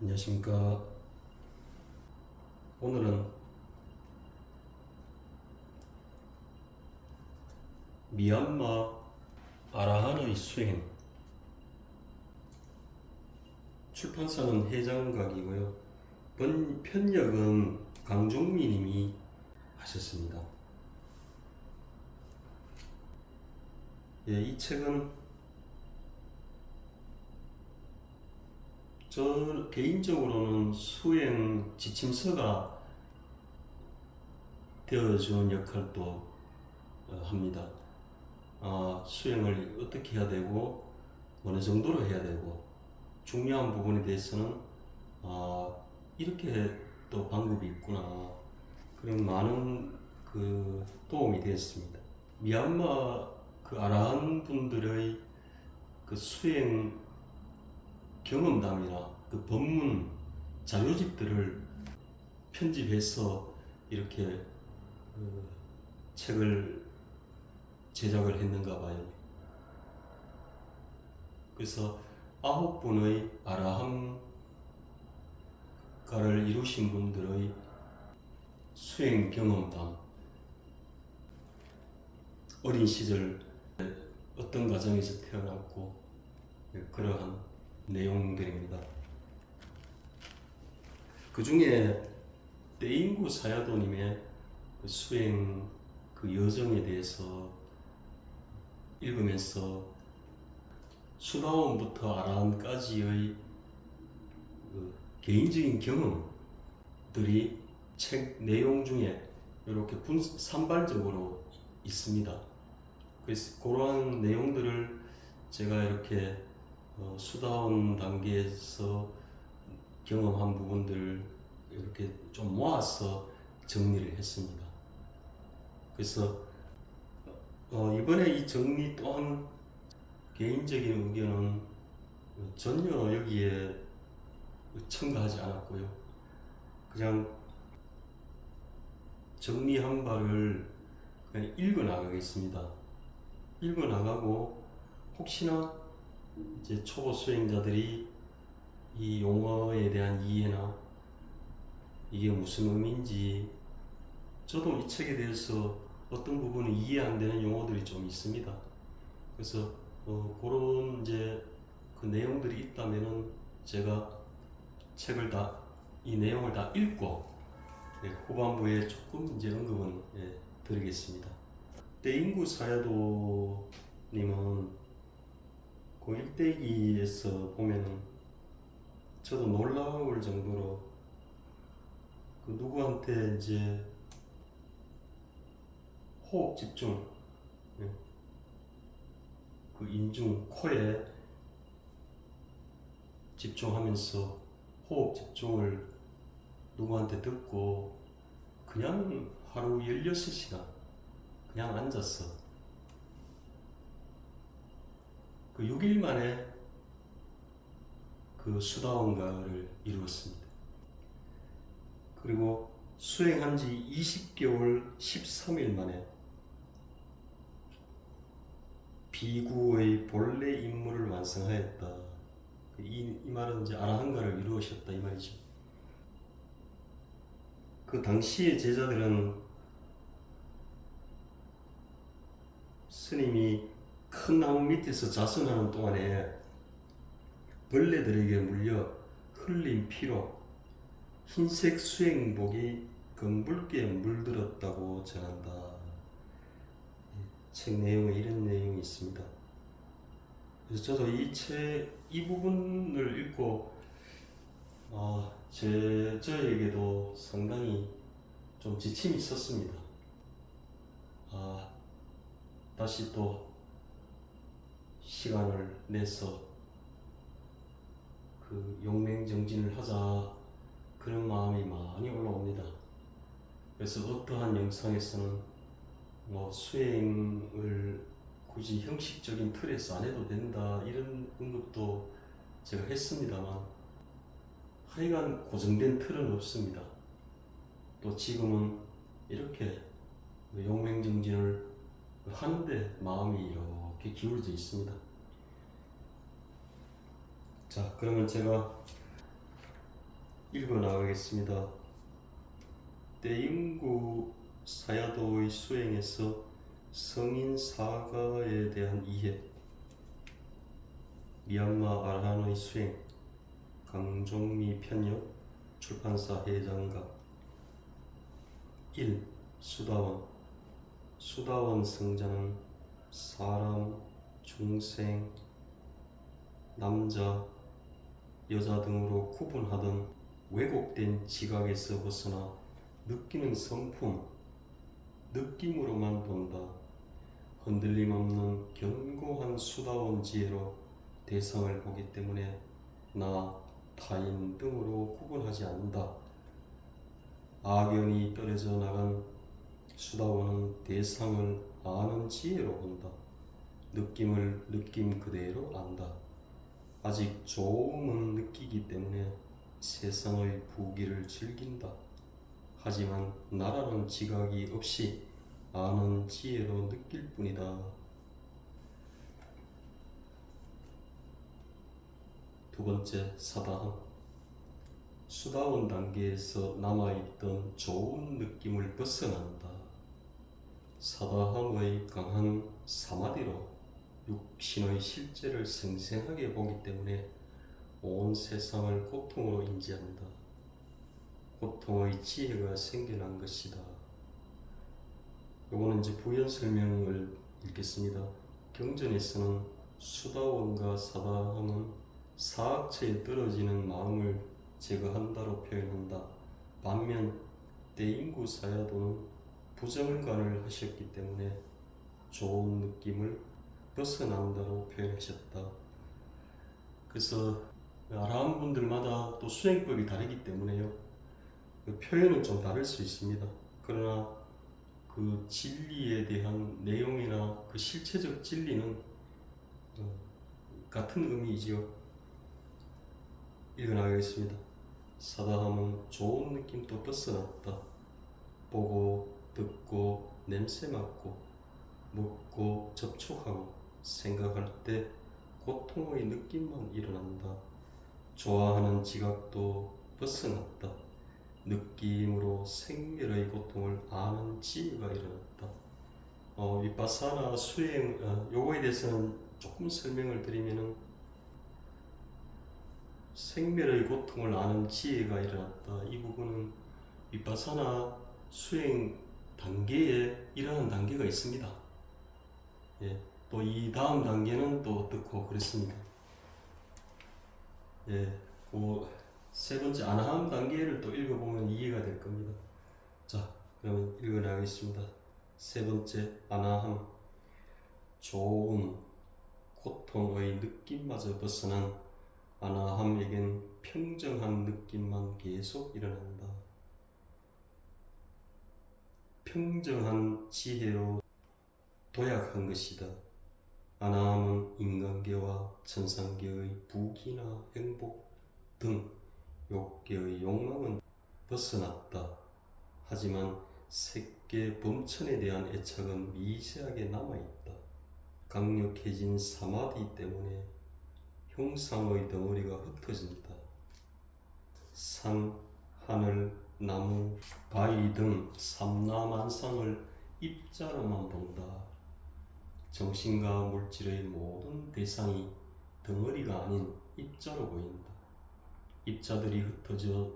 안녕하십니까. 오늘은 미얀마 아라한의 수행, 출판사는 해장각이고요. 편역은 강종미 님이 하셨습니다. 이 책은 저 개인적으로는 수행 지침서가 되어주는 역할도 합니다. 수행을 어떻게 해야 되고 어느 정도로 해야 되고 중요한 부분에 대해서는 이렇게 또 방법이 있구나, 그런 많은 도움이 되었습니다. 미얀마 아라한 분들의 수행 경험담이나 법문 자료집들을 편집해서 이렇게 책을 제작을 했는가 봐요. 그래서 9분의 아라함가를 이루신 분들의 수행 경험담, 어린 시절 어떤 가정에서 태어났고 그러한 내용들입니다. 그 중에 떼인구 사야도님의 수행 여정에 대해서 읽으면서 수다원부터 아라한까지의 개인적인 경험들이 책 내용 중에 이렇게 산발적으로 있습니다. 그래서 그러한 내용들을 제가 이렇게 수다원 단계에서 경험한 부분들을 이렇게 좀 모아서 정리를 했습니다. 그래서 이번에 이 정리 또한 개인적인 의견은 전혀 여기에 첨가하지 않았고요. 그냥 정리한 바를 그냥 읽어 나가겠습니다. 읽어 나가고 혹시나 이제 초보 수행자들이 이 용어에 대한 이해나 이게 무슨 의미인지, 저도 이 책에 대해서 어떤 부분은 이해 안 되는 용어들이 좀 있습니다. 그래서 그런 이제 내용들이 있다면은 제가 책을 이 내용을 다 읽고 후반부에 조금 이제 언급은 드리겠습니다. 떼인구 사야도님은 일대기에서 보면은 저도 놀라울 정도로 누구한테 이제 호흡 집중, 인중, 코에 집중하면서 호흡 집중을 누구한테 듣고 그냥 하루 16시간 그냥 앉았어. 6일 만에 수다원가를 이루었습니다. 그리고 수행한 지 20개월 13일 만에 비구의 본래 임무를 완성하였다. 이 말은 이제 아라한가를 이루셨다 이 말이죠. 당시의 제자들은 스님이 큰 나무 밑에서 자선하는 동안에 벌레들에게 물려 흘린 피로 흰색 수행복이 검붉게 물들었다고 전한다. 책 내용에 이런 내용이 있습니다. 그래서 저도 이 부분을 읽고 저에게도 상당히 좀 지침이 있었습니다. 다시 또 시간을 내서 용맹정진을 하자, 그런 마음이 많이 올라옵니다. 그래서 어떠한 영상에서는 수행을 굳이 형식적인 틀에서 안 해도 된다 이런 언급도 제가 했습니다만, 하여간 고정된 틀은 없습니다. 또 지금은 이렇게 용맹정진을 하는데 마음이 이렇게 기울어져 있습니다. 자, 그러면 제가 읽어 나가겠습니다. 대인구 사야도의 수행에서 성인 사가에 대한 이해, 미얀마 아라한의 수행, 강종미 편역, 출판사 회장각. 1. 수다원. 수다원 성자는 사람, 중생, 남자, 여자 등으로 구분하던 왜곡된 지각에서 벗어나 느끼는 성품, 느낌으로만 본다. 흔들림 없는 견고한 수다원 지혜로 대상을 보기 때문에 나, 타인 등으로 구분하지 않는다. 악연이 떨어져 나간 수다원은 대상을 아는 지혜로 본다. 느낌을 느낌 그대로 안다. 아직 조금은 느끼기 때문에 세상의 부귀를 즐긴다. 하지만 나라는 지각이 없이 아는 지혜로 느낄 뿐이다. 두 번째, 사다함. 수다원 단계에서 남아있던 좋은 느낌을 벗어난다. 사다함의 강한 사마디로 육신의 실제를 생생하게 보기 때문에 온 세상을 고통으로 인지한다. 고통의 지혜가 생겨난 것이다. 요거는 이제 부연 설명을 읽겠습니다. 경전에서는 수다원과 사다함은 사악처에 떨어지는 마음을 제거한다로 표현한다. 반면 대인구 사야도는 부정관을 하셨기 때문에 좋은 느낌을 벗어난다로 표현하셨다. 그래서 아라한 분들마다 또 수행법이 다르기 때문에요. 그 표현은 좀 다를 수 있습니다. 그러나 그 진리에 대한 내용이나 그 실체적 진리는 같은 의미이지요. 읽어나가겠습니다. 사다함은 좋은 느낌도 벗어났다. 보고, 듣고, 냄새 맡고, 먹고, 접촉하고, 생각할 때 고통의 느낌만 일어난다. 좋아하는 지각도 벗어났다. 느낌으로 생멸의 고통을 아는 지혜가 일어났다. 위파사나 수행, 요거에 대해서는 조금 설명을 드리면은 생멸의 고통을 아는 지혜가 일어났다. 이 부분은 위파사나 수행 단계에 이러한 단계가 있습니다. 예, 또 이 다음 단계는 또 어떻고 그렇습니다. 예, 세 번째 아나함 단계를 또 읽어보면 이해가 될 겁니다. 자, 그러면 읽어나가겠습니다. 세 번째 아나함. 좋은 고통의 느낌마저 벗어난 아나함에겐 평정한 느낌만 계속 일어난다. 평정한 지혜로 도약한 것이다. 아나함은 인간계와 천상계의 부귀나 행복 등 욕계의 욕망은 벗어났다. 하지만 색계 범천에 대한 애착은 미세하게 남아있다. 강력해진 사마디 때문에 형상의 덩어리가 흩어진다. 산, 하늘, 나무, 바위 등 삼라만상을 입자로만 본다. 정신과 물질의 모든 대상이 덩어리가 아닌 입자로 보인다. 입자들이 흩어져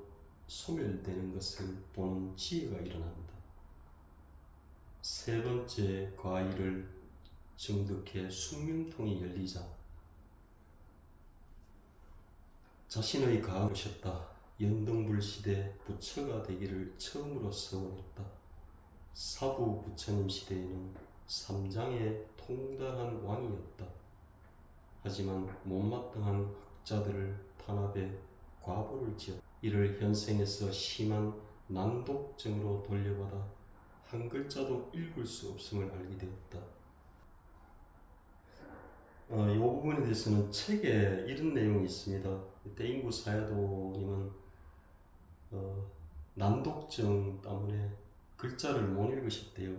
소멸되는 것을 보는 지혜가 일어난다. 세 번째 과일을 정득해 숙명통이 열리자 자신의 가을 오셨다. 연등불 시대 부처가 되기를 처음으로 서원했다. 사부 부처님 시대에는 삼장에 통달한 왕이었다. 하지만 못마땅한 학자들을 탄압해 과보를 지었다. 이를 현생에서 심한 난독증으로 돌려받아 한 글자도 읽을 수 없음을 알게 되었다. 이 부분에 대해서는 책에 이런 내용이 있습니다. 대인구 사야도님은 난독증 때문에 글자를 못 읽으셨대요.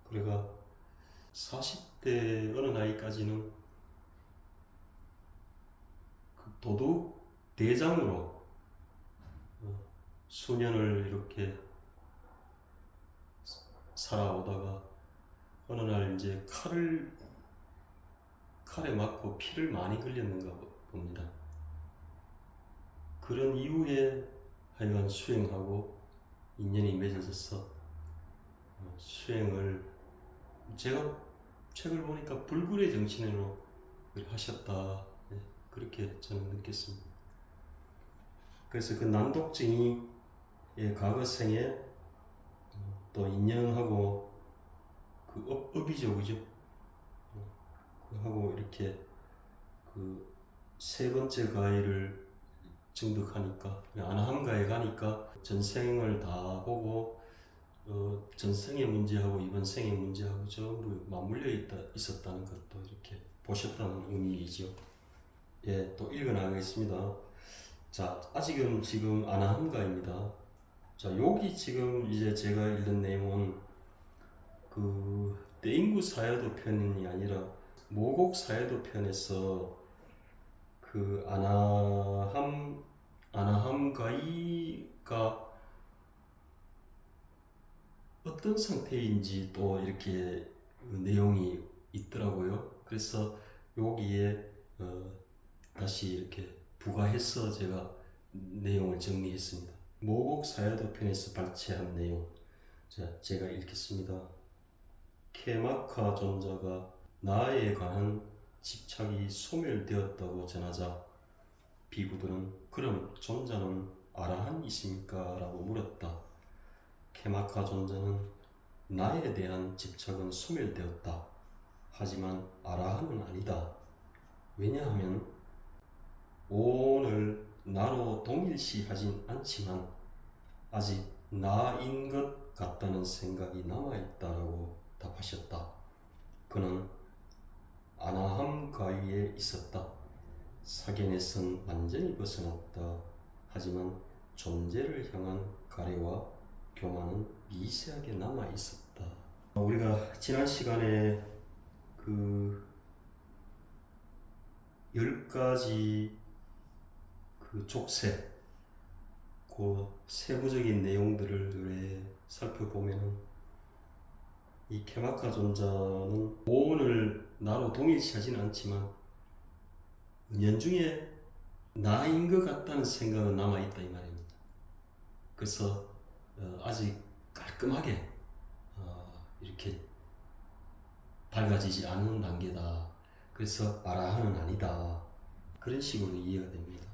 그래가 40대 어느 나이까지는 그 도둑 대장으로 수년을 이렇게 살아오다가 어느 날 이제 칼에 맞고 피를 많이 흘렸는가 봅니다. 그런 이후에 하여간 수행하고 인연이 맺어져서 수행을 제가 책을 보니까 불굴의 정신으로 하셨다. 네, 그렇게 저는 느꼈습니다. 그래서 그 난독증이 과거 생에 또 인연하고 그 업이죠, 그죠? 하고 이렇게 그 세 번째 가해를 증득하니까 아나함가에 가니까 전생을 다 보고 전생의 문제하고 이번 생의 문제하고 전부 맞물려 있었다는 것도 이렇게 보셨다는 의미이죠. 예, 또 읽어나가겠습니다. 자, 아직은 지금 아나함가입니다. 자, 여기 지금 이제 제가 읽은 내용은 그 대인구 사야도 편이 아니라 모곡 사야도 편에서 그 아나함가이가 어떤 상태인지 또 이렇게 내용이 있더라고요. 그래서 여기에 다시 이렇게 부가해서 제가 내용을 정리했습니다. 모곡 사야도 편에서 발췌한 내용. 자, 제가 읽겠습니다. 케마카 존자가 나에 관한 집착이 소멸되었다고 전하자 비구들은 그럼 존자는 아라한이십니까? 라고 물었다. 케마카 존자는 나에 대한 집착은 소멸되었다. 하지만 아라한은 아니다. 왜냐하면 오늘 나로 동일시하진 않지만 아직 나인 것 같다는 생각이 남아있다라고 답하셨다. 그는 아나함 가위에 있었다. 사견에선 완전히 벗어났다. 하지만 존재를 향한 가래와 교만은 미세하게 남아 있었다. 우리가 지난 시간에 그 10가지 그 족쇄, 그 세부적인 내용들을 살펴보면 이 케마카 존자는 오늘 나로 동일시하지는 않지만 은연중에 나인 것 같다는 생각은 남아있다 이 말입니다. 그래서 아직 깔끔하게 이렇게 밝아지지 않는 단계다. 그래서 아라한은 아니다. 그런 식으로 이해가 됩니다.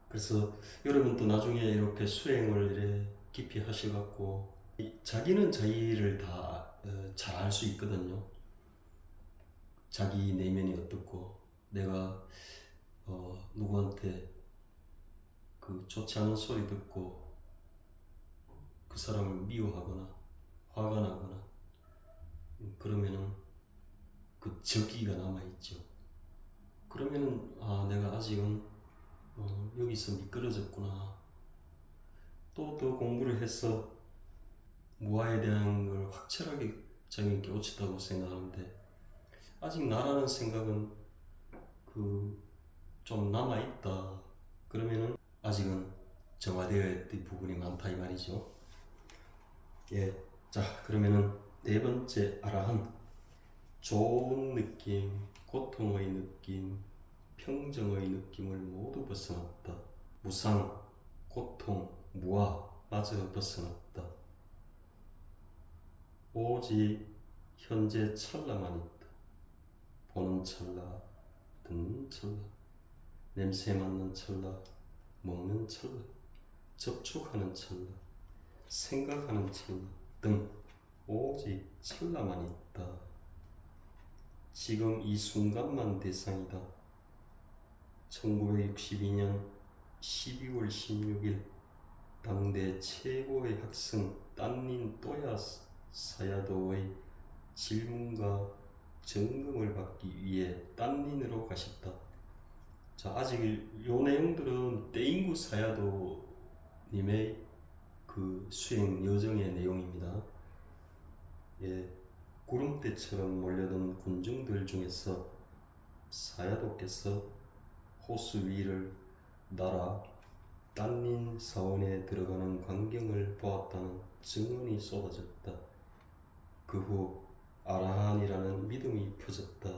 그래서 여러분도 나중에 이렇게 수행을 이렇게 깊이 하셔갖고 자기는 자기를 다 잘 알 수 있거든요. 자기 내면이 어떻고 내가 누구한테 그 좋지 않은 소리 듣고 그 사람을 미워하거나 화가 나거나 그러면은 그 적기가 남아있죠. 그러면은 내가 아직은 여기서 미끄러졌구나. 또 더 공부를 해서 무아에 대한 걸 확실하게 자기는 깨우쳤다고 생각하는데 아직 나라는 생각은 좀 남아있다. 그러면은 아직은 정화되어야 될 부분이 많다 이 말이죠. 예, 자 그러면은 네 번째 아라한, 좋은 느낌, 고통의 느낌, 평정의 느낌을 모두 벗어났다. 무상, 고통, 무아마저 벗어났다. 오직 현재 찰나만 있다. 보는 찰나, 듣는 찰나, 냄새 맡는 찰나, 먹는 찰나, 접촉하는 찰나, 생각하는 찰나 등 오직 찰나만 있다. 지금 이 순간만 대상이다. 1962년 12월 16일 당대 최고의 학생 딴닌 또야 사야도의 질문과 점검을 받기 위해 딴닌으로 가셨다. 자, 아직 요 내용들은 떼인구 사야도님의 그 수행 여정의 내용입니다. 예, 구름대처럼 몰려든 군중들 중에서 사야도께서 호수 위를 나라 딴린 사원에 들어가는 광경을 보았다는 증언이 쏟아졌다. 그 후 아라한이라는 믿음이 펴졌다.